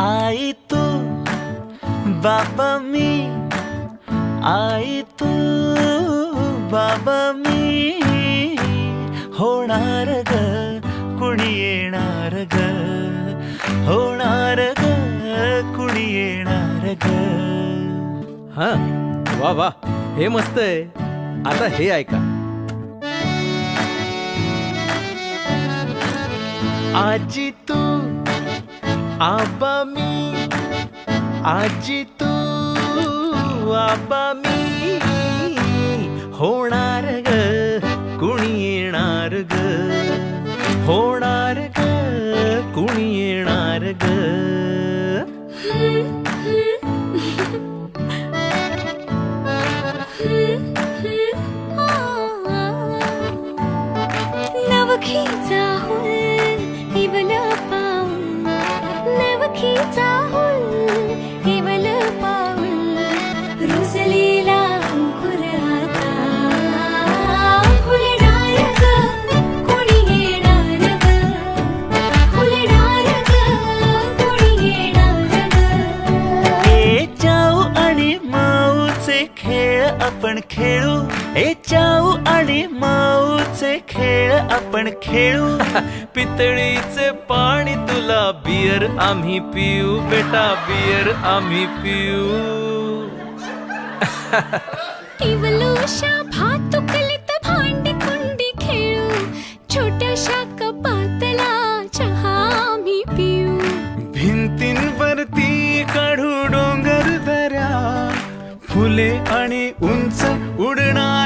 आई तू बाबा मी, आई तू बाबा मी, होणार ग कुणी येणार ग, होणार ग कुणी येणार ग. हा वा वा, हे मस्त आहे. आता हे ऐका. आजी तू आबा मी, आजी तू आबा मी, होणार ग कुणी येणार ग, होणार ग कुणी येणार ग. नवखीचा हुल इवल पाऊल, नवखीचा हुल इवल पाऊल, रुजलेला अंकुर आता फुलणार ग कोणी येणार ग, फुलणार ग कोणी येणार ग. ए चाऊ आणि माऊचे खेळ आपण खेळू, ए चाऊ आणि माऊचे खेळ आपण खेळू. पितळीचे पाणी तुला, बियर आम्ही पिऊ बेटा, बियर आम्ही पिऊ. इवलूशा भातुकलीत भांडी कुंडी खेळू, छोट्याशा कपातला चहा आम्ही पिऊ. भिंतींवरती काढू डोंगर दऱ्या, फुले आणि उंच उडणार